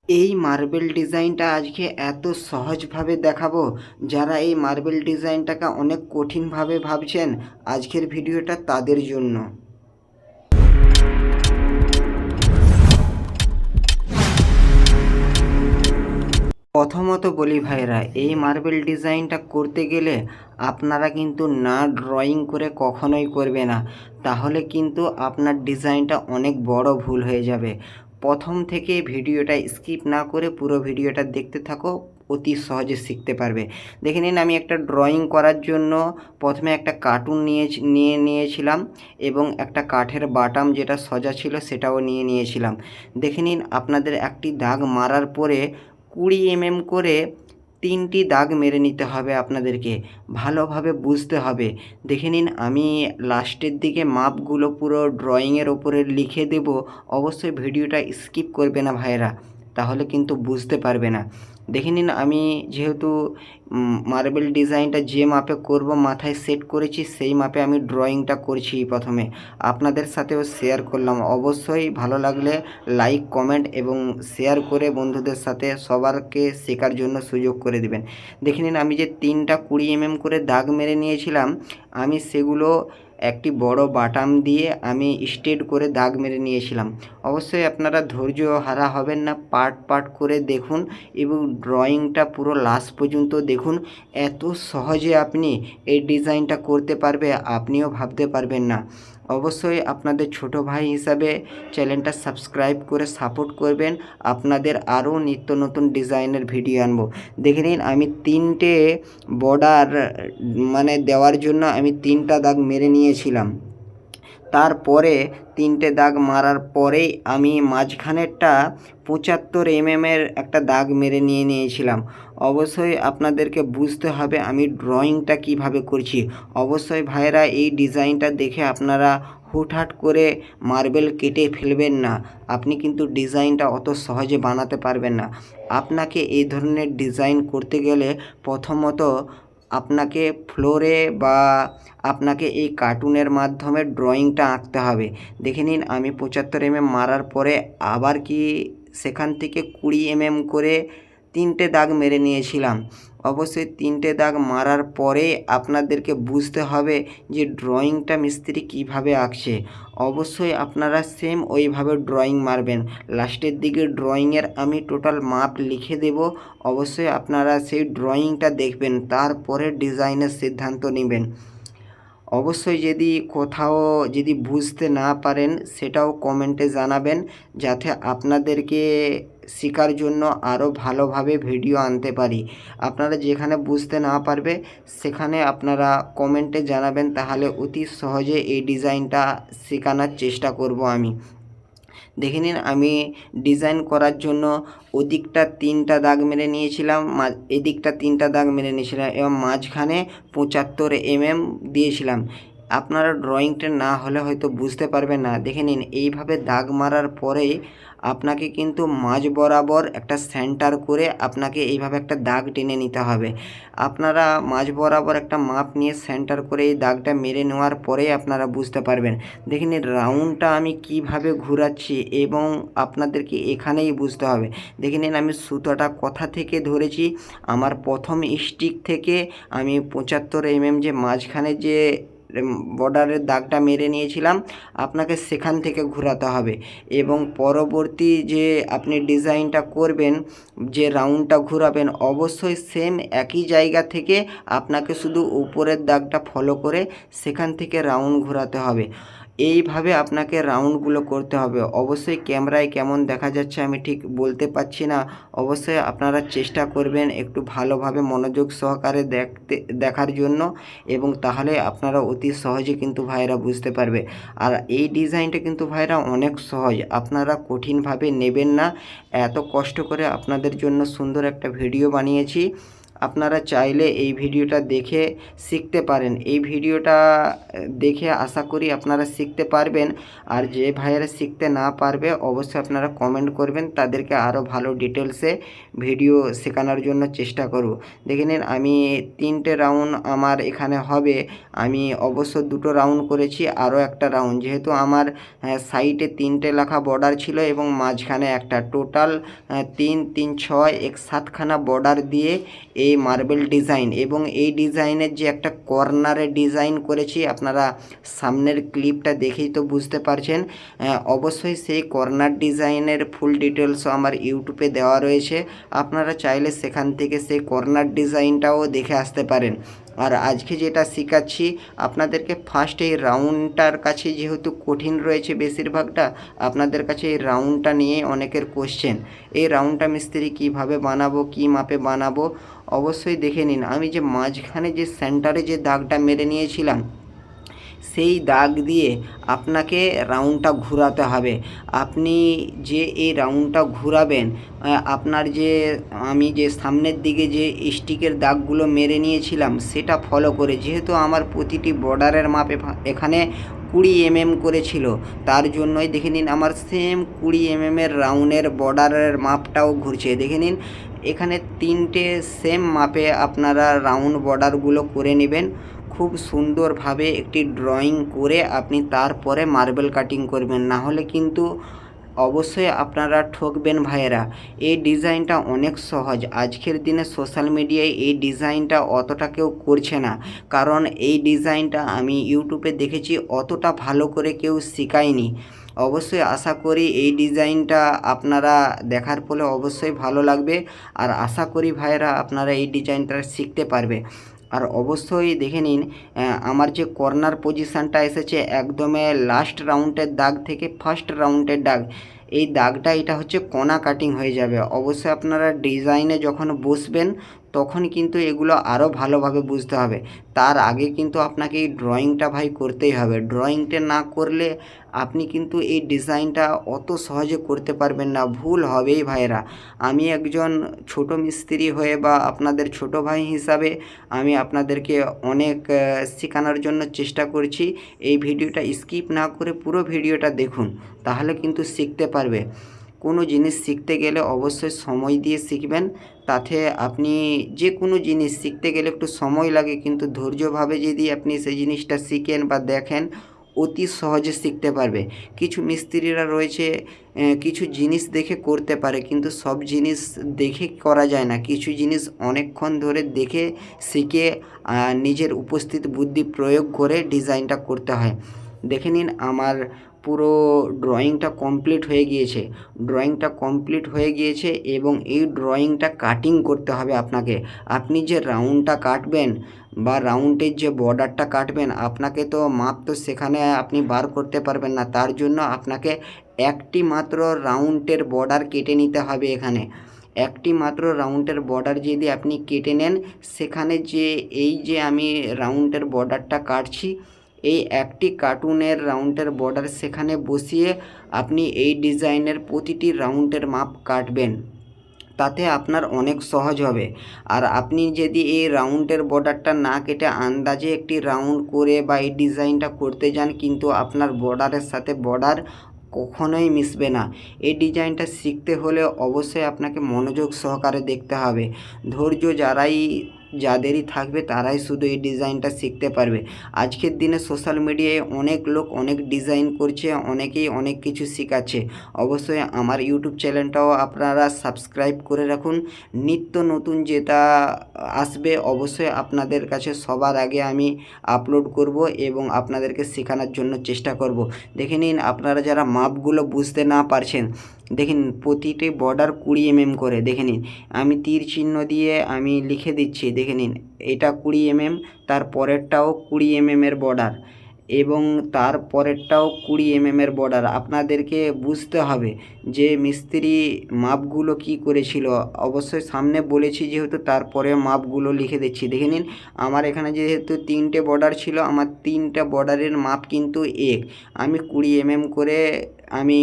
এই মার্বেল ডিজাইনটা আজকে এত সহজভাবে দেখাবো। যারা এই মার্বেল ডিজাইনটাকে অনেক কঠিনভাবে ভাবছেন, আজকের ভিডিওটা তাদের জন্য। প্রথমত বলি ভাইরা, এই মার্বেল ডিজাইনটা করতে গেলে আপনারা কিন্তু না ড্রয়িং করে কখনোই করবে না, তাহলে কিন্তু আপনার ডিজাইনটা অনেক বড় ভুল হয়ে যাবে। প্রথম থেকে ভিডিওটা স্কিপ না করে পুরো ভিডিওটা দেখতে থাকো, অতি সহজে শিখতে পারবে। দেখে নিন, আমি একটা ড্রয়িং করার জন্য প্রথমে একটা কার্টুন নিয়েছিলাম এবং একটা কাঠের বাটাম যেটা সজা ছিল সেটাও নিয়েছিলাম। দেখে নিন, আপনাদের একটি দাগ মারার পরে 20 করে 3টি দাগ মেরে নিতে হবে। আপনাদেরকে ভালোভাবে বুঝতে হবে। দেখে নিন, আমি লাস্টের দিকে মাপগুলো পুরো ড্রয়িংয়ের ওপরে লিখে দেব। অবশ্যই ভিডিওটা স্কিপ করবে না ভাইরা, তাহলে কিন্তু বুঝতে পারবে না। দেখে নিন, আমি যেহেতু মার্বেল ডিজাইনটা যে মাপে করব মাথায় সেট করেছি, সেই মাপে আমি ড্রয়িংটা করছি। প্রথমে আপনাদের সাথেও শেয়ার করলাম। অবশ্যই ভালো লাগলে লাইক, কমেন্ট এবং শেয়ার করে বন্ধুদের সাথে সবারকে শেখার জন্য সুযোগ করে দিবেন। দেখে নিন, আমি যে 3টা 20 করে দাগ মেরে নিয়েছিলাম, আমি সেগুলো একটি বড় বাটাম দিয়ে আমি স্ট্রেট করে দাগ মেরে নিয়েছিলাম। অবশ্যই আপনারা ধৈর্য হারা হবেন না, পার্ট করে দেখুন এবং ড্রয়িংটা পুরো লাস্ট পর্যন্ত দেখুন। এত সহজে আপনি এই ডিজাইনটা করতে পারবে, আপনিও ভাবতে পারবেন না। অবশ্যই আপনাদের ছোট ভাই হিসাবে চ্যানেলটা সাবস্ক্রাইব করে সাপোর্ট করবেন। আপনাদের আরও নিত্য নতুন ডিজাইনের ভিডিও আনবো। দেখে নিন, আমি 3টে বর্ডার দেওয়ার জন্য আমি 3টা দাগ মেরে নিয়েছিলাম। তারপরে 3টে দাগ মারার পরেই আমি মাঝখানেরটা 75 একটা দাগ মেরে নিয়েছিলাম। অবশ্যই আপনাদেরকে বুঝতে হবে আমি ড্রয়িংটা কিভাবে করছি। অবশ্যই ভাইরা, এই ডিজাইনটা দেখে আপনারা হুটহাট করে মার্বেল কেটে ফেলবেন না। আপনি কিন্তু ডিজাইনটা অত সহজে বানাতে পারবেন না। আপনাকে এই ধরনের ডিজাইন করতে গেলে প্রথমত আপনাকে ফ্লোরে বা আপনাকে এই কার্টুনের মাধ্যমে ড্রয়িংটা আঁকতে হবে। দেখে নিন, আমি 75 মারার পরে আবার সেখান থেকে 20 করে 3টে দাগ মেরে নিয়েছিলাম। অবশ্যই 3টে দাগ মারার পরে আপনাদেরকে বুঝতে হবে যে ড্রয়িংটা মিস্ত্রি কিভাবে আঁকছে। অবশ্যই আপনারা সেম ওইভাবে ড্রয়িং মারবেন। লাস্টের দিকে ড্রয়িংয়ের আমি টোটাল মাপ লিখে দেব। অবশ্যই আপনারা সেই ড্রয়িংটা দেখবেন, তারপরে ডিজাইনের সিদ্ধান্ত নেবেন। অবশ্যই কোথাও যদি বুঝতে না পারেন, সেটাও কমেন্টে জানাবেন, যাতে আপনাদেরকে শেখার জন্য আরও ভালোভাবে ভিডিও আনতে পারি। আপনারা যেখানে বুঝতে না পারবে সেখানে আপনারা কমেন্টে জানাবেন, তাহলে অতি সহজে এই ডিজাইনটা শেখানোর চেষ্টা করব আমি। দেখে নিন, আমি ডিজাইন করার জন্য ওদিকটা 3টা দাগ মেরে নিয়েছিলাম, এদিকটা 3টা দাগ মেরে নিয়েছিলাম এবং মাঝখানে 75 দিয়েছিলাম। আপনারা ড্রয়িংটা না হলে হয়তো বুঝতে পারবেন না। দেখে নিন, এইভাবে দাগ মারার পরেই আপনাকে কিন্তু মাঝ বরাবর একটা সেন্টার করে আপনাকে এইভাবে একটা দাগ টেনে নিতে হবে। আপনারা মাঝ বরাবর একটা মাপ নিয়ে সেন্টার করে এই দাগটা মেরে নেওয়ার পরেই আপনারা বুঝতে পারবেন। দেখে নিন, রাউন্ডটা আমি কিভাবে ঘোরাচ্ছি এবং আপনাদেরকে এখানেই বুঝতে হবে। দেখে নিন, আমি সুতোটা কোথা থেকে ধরেছি। আমার প্রথম স্টিক থেকে আমি 75 যে মাঝখানে যে বর্ডারের দাগটা মেরে নিয়েছিলাম, আপনাকে সেখান থেকে ঘোরাতে হবে এবং পরবর্তী যে আপনি ডিজাইনটা করবেন, যে রাউন্ডটা ঘোরাবেন, অবশ্যই সেম একই জায়গা থেকে আপনাকে শুধু উপরের দাগটা ফলো করে সেখান থেকে রাউন্ড ঘোরাতে হবে। এইভাবে আপনাকে রাউন্ডগুলো করতে হবে। অবশ্যই ক্যামেরায় কেমন দেখা যাচ্ছে আমি ঠিক বলতে পারছি না। অবশ্যই আপনারা চেষ্টা করবেন একটু ভালোভাবে মনোযোগ সহকারে দেখার জন্য, এবং তাহলে আপনারা অতি সহজে কিন্তু ভাইরা বুঝতে পারবে। আর এই ডিজাইনটা কিন্তু ভাইরা অনেক সহজ, আপনারা কঠিনভাবে নেবেন না। এত কষ্ট করে আপনাদের জন্য সুন্দর একটা ভিডিও বানিয়েছি, আপনারা চাইলে এই ভিডিওটা দেখে শিখতে পারেন। এই ভিডিওটা দেখে আশা করি আপনারা শিখতে পারবেন। আর যে ভাইয়েরা শিখতে না পারবে অবশ্যই আপনারা কমেন্ট করবেন, তাদেরকে আরও ভালো ডিটেলসে ভিডিও শেখানোর জন্য চেষ্টা করব। দেখে নিন আমি 3টে রাউন্ড আমার এখানে হবে। আমি অবশ্য 2টো রাউন্ড করেছি, আরও একটা রাউন্ড, যেহেতু আমার সাইডে 3টে লেখা বর্ডার ছিল এবং মাঝখানে একটা, টোটাল 3 3 6 7খানা বর্ডার দিয়ে এই মার্বেল ডিজাইন। এবং এই ডিজাইনের যে একটা কর্নারে ডিজাইন করেছি, আপনারা সামনের ক্লিপটা দেখেই তো বুঝতে পারছেন। অবশ্যই সেই কর্নার ডিজাইনের ফুল ডিটেলসও আমার ইউটিউবে দেওয়া রয়েছে, আপনারা চাইলে সেখান থেকে সেই কর্নার ডিজাইনটাও দেখে আসতে পারেন। আর আজকে যেটা শেখাচ্ছি আপনাদেরকে, ফার্স্ট এই রাউন্ডটার কাছে যেহেতু কঠিন রয়েছে বেশিরভাগটা, আপনাদের কাছে এই রাউন্ডটা নিয়ে অনেকের কোশ্চেন, এই রাউন্ডটা মিস্ত্রি কিভাবে বানাবো, কি মাপে বানাবো, অবশ্যই দেখে নিন। আমি যে মাঝখানে যে সেন্টারে যে দাগটা মেরে নিয়েছিলাম, সেই দাগ দিয়ে আপনাকে রাউন্ডটা ঘোরাতে হবে। আপনি যে এই রাউন্ডটা ঘোরাবেন, আপনার যে আমি যে সামনের দিকে যে স্টিকের দাগগুলো মেরে নিয়েছিলাম সেটা ফলো করে, যেহেতু আমার প্রতিটি বর্ডারের মাপ এখানে 20 mm করেছিল, তার জন্যই দেখে নিন আমার সেম 20 mm রাউন্ডের বর্ডারের মাপটাও ঘুরছে। দেখে নিন এখানে 3টে সেম মাপে আপনারা রাউন্ড বর্ডারগুলো করে নেবেন। খুব সুন্দরভাবে একটি ড্রয়িং করে আপনি তারপরে মার্বেল কাটিং করবেন, না হলে কিন্তু অবশ্যই আপনারা ঠকবেন ভাইয়েরা। এই ডিজাইনটা অনেক সহজ, আজকের দিনে সোশ্যাল মিডিয়ায় এই ডিজাইনটা অতটা কেউ করছে না, কারণ এই ডিজাইনটা আমি ইউটিউবে দেখেছি অতটা ভালো করে কেউ শেখায়নি। অবশ্যই আশা করি এই ডিজাইনটা আপনারা দেখার ফলে অবশ্যই ভালো লাগবে, আর আশা করি ভাইয়েরা আপনারা এই ডিজাইনটা শিখতে পারবে। আর অবশ্যই দেখে নিন আমার যে কর্নার পজিশানটা এসেছে একদমে লাস্ট রাউন্ডের দাগ থেকে ফার্স্ট রাউন্ডের দাগ, এই দাগটা এটা হচ্ছে কোনা কাটিং হয়ে যাবে। অবশ্যই আপনারা ডিজাইনে যখন বসবেন তখন কিন্তু এগুলো আরও ভালোভাবে বুঝতে হবে। তার আগে কিন্তু আপনাকে এই ড্রয়িংটা ভাই করতেই হবে। ড্রয়িংটা না করলে আপনি কিন্তু এই ডিজাইনটা অত সহজে করতে পারবেন না, ভুল হবেই ভাইয়েরা। আমি একজন ছোট মিস্ত্রি হয়ে বা আপনাদের ছোট ভাই হিসাবে আমি আপনাদেরকে অনেক শেখানোর জন্য চেষ্টা করছি। এই ভিডিওটা স্কিপ না করে পুরো ভিডিওটা দেখুন, তাহলে কিন্তু শিখতে পারবে। কোনো জিনিস শিখতে গেলে অবশ্যই সময় দিয়ে শিখবেন, তাতে আপনি যে কোনো জিনিস শিখতে গেলে একটু সময় লাগে, কিন্তু ধৈর্যভাবে যদি আপনি সেই জিনিসটা শিখেন বা দেখেন অতি সহজে শিখতে পারবে। কিছু মিস্ত্রিরা রয়েছে কিছু জিনিস দেখে করতে পারে, কিন্তু সব জিনিস দেখে করা যায় না। কিছু জিনিস অনেকক্ষণ ধরে দেখে শিখে নিজের উপস্থিত বুদ্ধি প্রয়োগ করে ডিজাইনটা করতে হয়। দেখে নিন আমার পুরো ড্রয়িংটা কমপ্লিট হয়ে গিয়েছে। ড্রয়িংটা কমপ্লিট হয়ে গিয়েছে এবং এই ড্রয়িংটা কাটিং করতে হবে আপনাকে। আপনি যে রাউন্ডটা কাটবেন বা রাউন্ডের যে বর্ডারটা কাটবেন, আপনাকে তো মাপ তো সেখানে আপনি বার করতে পারবেন না, তার জন্য আপনাকে একটি মাত্র রাউন্ডের বর্ডার কেটে নিতে হবে। এখানে একটি মাত্র রাউন্ডের বর্ডার যদি আপনি কেটে নেন, সেখানে যে এই যে আমি রাউন্ডের বর্ডারটা কাটছি, এই একটি কার্টুনের রাউন্ডের বর্ডার সেখানে বসিয়ে আপনি এই ডিজাইনের প্রতিটি রাউন্ডের মাপ কাটবেন, তাতে আপনার অনেক সহজ হবে। আর আপনি যদি এই রাউন্ডের বর্ডারটা না কেটে আন্দাজে একটি রাউন্ড করে বা এই ডিজাইনটা করতে যান, কিন্তু আপনার বর্ডারের সাথে বর্ডার কখনোই মিশবে না। এই ডিজাইনটা শিখতে হলে অবশ্যই আপনাকে মনোযোগ সহকারে দেখতে হবে। ধৈর্য যাদেরই থাকবে তারাই শুধু এই ডিজাইনটা শিখতে পারবে। আজকের দিনে সোশ্যাল মিডিয়ায় অনেক লোক অনেক ডিজাইন করছে, অনেকেই অনেক কিছু শেখাচ্ছে। অবশ্যই আমার ইউটিউব চ্যানেলটাও আপনারা সাবস্ক্রাইব করে রাখুন। নিত্য নতুন যেটা আসবে অবশ্যই আপনাদের কাছে সবার আগে আমি আপলোড করব এবং আপনাদেরকে শেখানোর জন্য চেষ্টা করব। দেখে নিন আপনারা যারা মাপগুলো বুঝতে না পারছেন, দেখেন প্রতিটি বর্ডার 20 mm করে। দেখে নিন আমি তীর চিহ্ন দিয়ে আমি লিখে দিচ্ছি। দেখে নিন এটা 20 mm, তার পরেরটাও 20 mm এর বর্ডার এবং তার পরেরটাও 20 mm এর বর্ডার। আপনাদেরকে বুঝতে হবে যে মিস্ত্রি মাপগুলো কি করেছিল, অবশ্যই সামনে বলেছি যেহেতু তারপরে মাপগুলো লিখে দিচ্ছি। দেখে নিন, আমার এখানে যেহেতু 3টে বর্ডার ছিল, আমার 3টা বর্ডারের মাপ কিন্তু আমি 20 করে আমি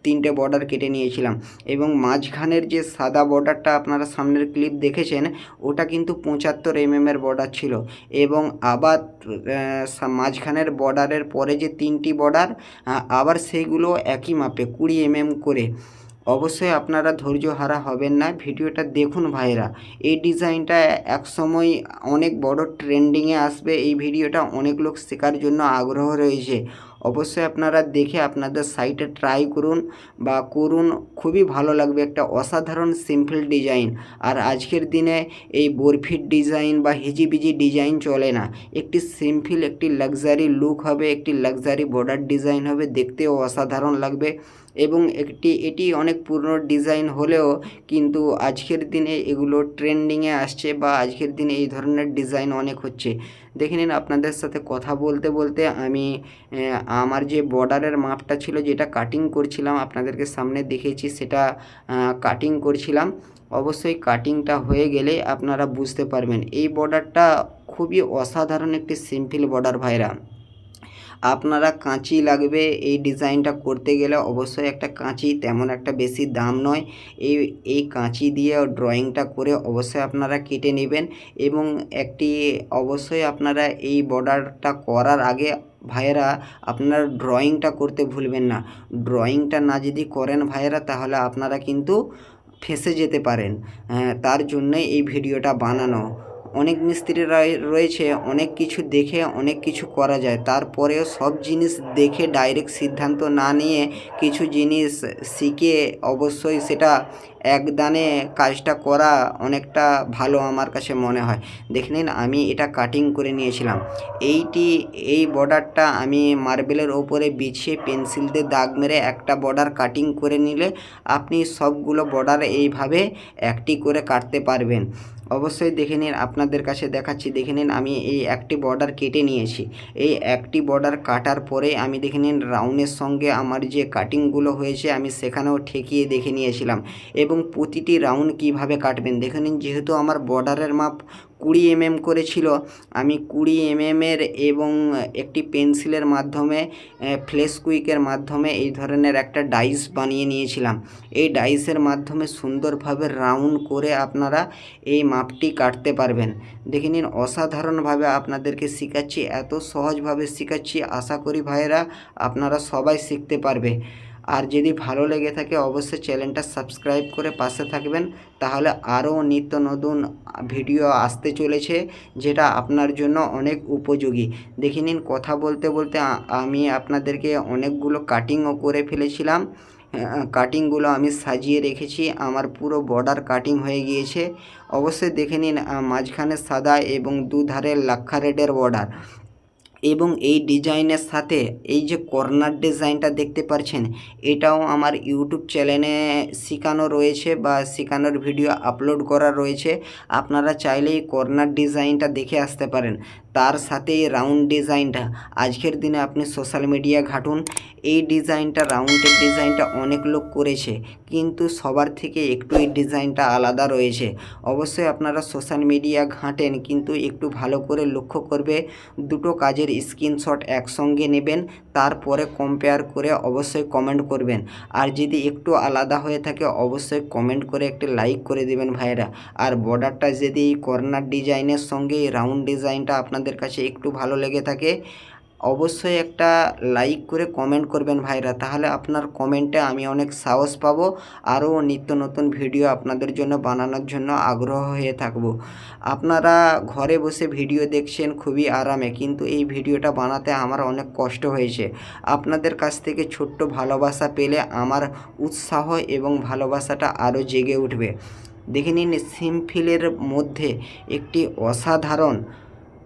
3টে বর্ডার কেটে নিয়েছিলাম। এবং মাঝখানের যে সাদা বর্ডারটা আপনারা সামনের ক্লিপ দেখেছেন, ওটা কিন্তু 75 এর বর্ডার ছিল। এবং আবার মাঝখানের বর্ডারের পরে যে 3টি বর্ডার, আবার সেইগুলো একই মাপে 20 করে। অবশ্যই আপনারা ধৈর্যহারা হবেন না, ভিডিওটা দেখুন ভাইরা। এই ডিজাইনটা একসময় অনেক বড় ট্রেন্ডিংয়ে আসবে। এই ভিডিওটা অনেক লোক শেখার জন্য আগ্রহ রয়েছে। অবশ্যই আপনারা দেখে আপনাদের সাইটে ট্রাই করুন বা করুন, খুবই ভালো লাগবে। একটা অসাধারণ সিম্পল ডিজাইন। আর আজকের দিনে এই বরফির ডিজাইন বা হিজিবিজি ডিজাইন চলে না। একটি সিম্পল, একটি লাক্সারি লুক হবে, একটি লাক্সারি বর্ডার ডিজাইন হবে, দেখতেও অসাধারণ লাগবে। এবং এটি অনেক পুরনো ডিজাইন হলেও কিন্তু আজকের দিনে এগুলো ট্রেন্ডিংয়ে আসছে বা আজকের দিনে এই ধরনের ডিজাইন অনেক হচ্ছে। দেখে নিন, আপনাদের সাথে কথা বলতে বলতে আমি আমার যে বর্ডারের মাপটা ছিল, যেটা কাটিং করছিলাম, আপনাদেরকে সামনে দেখেছি সেটা কাটিং করছিলাম। অবশ্যই কাটিংটা হয়ে গেলে আপনারা বুঝতে পারবেন। এই বর্ডারটা খুবই অসাধারণ একটি সিম্পল বর্ডার ভাইরা। আপনারা কাঁচি লাগবে এই ডিজাইনটা করতে গেলে, অবশ্যই একটা কাঁচি, তেমন একটা বেশি দাম নয়। এই কাঁচি দিয়ে ড্রয়িংটা করে অবশ্যই আপনারা কেটে নেবেন। এবং অবশ্যই আপনারা এই বর্ডারটা করার আগে ভাইয়েরা আপনারা ড্রয়িংটা করতে ভুলবেন না। ড্রয়িংটা না যদি করেন ভাইয়েরা, তাহলে আপনারা কিন্তু ফেঁসে যেতে পারেন। তার জন্যই এই ভিডিওটা বানানো। অনেক মিস্ত্রিরা রয়েছে, অনেক কিছু দেখে অনেক কিছু করা যায়, তারপরেও সব জিনিস দেখে ডাইরেক্ট সিদ্ধান্ত না নিয়ে কিছু জিনিস শিখে অবশ্যই সেটা একদানে কাজটা করা অনেকটা ভালো আমার কাছে মনে হয়। দেখে নিন, আমি এটা কাটিং করে নিয়েছিলাম। এই বর্ডারটা আমি মার্বেলের ওপরে বিছিয়ে পেন্সিল দিয়ে দাগ মেরে একটা বর্ডার কাটিং করে নিলে আপনি সবগুলো বর্ডার এইভাবে একটি করে কাটতে পারবেন। অবশ্যই দেখে নিন, আপনাদের কাছে দেখাচ্ছি। দেখে নিন, আমি এই একটি বর্ডার কেটে নিয়েছি। এই একটি বর্ডার কাটার পরে আমি দেখে নিন রাউন্ডের সঙ্গে আমার যে কাটিংগুলো হয়েছে আমি সেখানেও ঠেকিয়ে দেখে নিয়েছিলাম। এবং প্রতিটি রাউন্ড কিভাবে কাটবেন দেখে নিন। যেহেতু আমার বর্ডারের মাপ 20 করে ছিল, আমি 20 এবং একটি পেন্সিলের মাধ্যমে ফ্লেক্সকুইকের মাধ্যমে এই ধরনের একটা ডাইস বানিয়ে নিয়েছিলাম। এই ডাইসের মাধ্যমে সুন্দরভাবে রাউন্ড করে আপনারা এই মাপটি কাটতে পারবেন। দেখে নিন, অসাধারণভাবে আপনাদেরকে শেখাচ্ছি, এত সহজভাবে শেখাচ্ছি। আশা করি ভাইয়েরা আপনারা সবাই শিখতে পারবে। আর যদি ভালো লেগে থাকে অবশ্যই চ্যানেলটা সাবস্ক্রাইব করে পাশে থাকবেন, তাহলে আরও নিত্য নতুন ভিডিও আসতে চলেছে, যেটা আপনার জন্য অনেক উপযোগী। দেখে নিন, কথা বলতে বলতে আমি আপনাদেরকে অনেকগুলো কাটিংও করে ফেলেছিলাম। কাটিংগুলো আমি সাজিয়ে রেখেছি, আমার পুরো বর্ডার কাটিং হয়ে গিয়েছে। অবশ্যই দেখে নিন, মাঝখানে সাদা এবং দুধারে লাক্ষা রেডের বর্ডার। এবং এই ডিজাইনের সাথে এই যে কর্নার ডিজাইনটা দেখতে পাচ্ছেন, এটাও আমার ইউটিউব চ্যানেলে শেখানো রয়েছে বা শেখানোর ভিডিও আপলোড করা রয়েছে। আপনারা চাইলে এই কর্নার ডিজাইনটা দেখে আসতে পারেন। তার সাথে এই রাউন্ড ডিজাইনটা, আজকের দিনে আপনি সোশ্যাল মিডিয়া ঘাঁটুন, এই ডিজাইনটা, রাউন্ডের ডিজাইনটা অনেক লোক করেছে, কিন্তু সবার থেকে একটু এই ডিজাইনটা আলাদা রয়েছে। অবশ্যই আপনারা সোশ্যাল মিডিয়া ঘাঁটেন, কিন্তু একটু ভালো করে লক্ষ্য করবে। দুটো কাজের স্ক্রিনশট একসঙ্গে নেবেন, তারপরে কম্পেয়ার করে অবশ্যই কমেন্ট করবেন। আর যদি একটু আলাদা হয়ে থাকে অবশ্যই কমেন্ট করে একটি লাইক করে দেবেন ভাইরা। আর বর্ডারটা যদি এই কর্নার ডিজাইনের সঙ্গে এই রাউন্ড ডিজাইনটা আপনাদের কাছে একটু ভালো লেগে থাকে, অবশ্যই একটা লাইক করে কমেন্ট করবেন ভাইরা। তাহলে আপনার কমেন্টে আমি অনেক সাহস পাবো, আরও নিত্য নতুন ভিডিও আপনাদের জন্য বানানোর জন্য আগ্রহ হয়ে থাকবো। আপনারা ঘরে বসে ভিডিও দেখছেন খুবই আরামে, কিন্তু এই ভিডিওটা বানাতে আমার অনেক কষ্ট হয়েছে। আপনাদের কাছ থেকে ছোট্ট ভালোবাসা পেলে আমার উৎসাহ এবং ভালোবাসাটা আরও জেগে উঠবে। দেখে নিন, সিম্পলের মধ্যে একটি অসাধারণ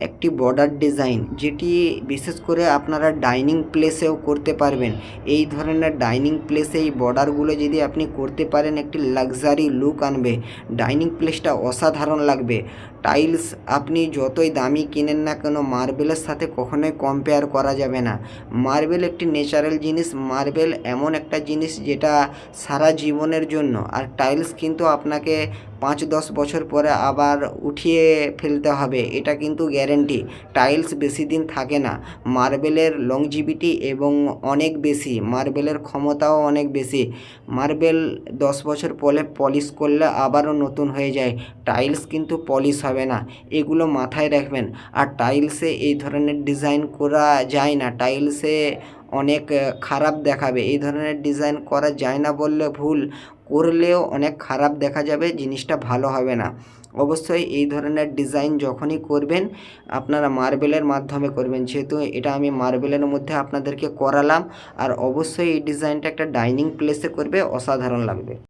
একটি বর্ডার ডিজাইন, যেটি বিশেষ করে আপনারা ডাইনিং প্লেসেও করতে পারবেন। এই ধরনের ডাইনিং প্লেসে এই বর্ডারগুলো যদি আপনি করতে পারেন, একটি লাক্সারি লুক আনবে, ডাইনিং প্লেসটা অসাধারণ লাগবে। টাইলস আপনি যতই দামি কিনেন না কেন, মার্বেলের সাথে কখনোই কম্পেয়ার করা যাবে না। মার্বেল একটি ন্যাচারাল জিনিস, মার্বেল এমন একটা জিনিস যেটা সারা জীবনের জন্য। আর টাইলস কিন্তু আপনাকে 5-10 বছর পরে আবার উঠিয়ে ফেলতে হবে, এটা কিন্তু গ্যারেন্টি। টাইলস বেশি দিন থাকে না, মার্বেলের লংজিভিটি এবং অনেক বেশি, মার্বেলের ক্ষমতাও অনেক বেশি। মার্বেল 10 বছর পরে পলিশ করলে আবারও নতুন হয়ে যায়, টাইলস কিন্তু পলিশ হবে না, এগুলো মাথায় রাখবেন। আর টাইলসে এই ধরনের ডিজাইন করা যায় না, টাইলসে অনেক খারাপ দেখাবে, এই ধরনের ডিজাইন করা যায় না বললে ভুল, করলেও অনেক খারাপ দেখা যাবে, জিনিসটা ভালো হবে না। অবশ্যই এই ধরনের ডিজাইন যখনই করবেন আপনারা মার্বেলের মাধ্যমে করবেন, যেহেতু এটা আমি মার্বেলের মধ্যে আপনাদেরকে করালাম। আর অবশ্যই এই ডিজাইনটা একটা ডাইনিং প্লেসে করবে, অসাধারণ লাগবে।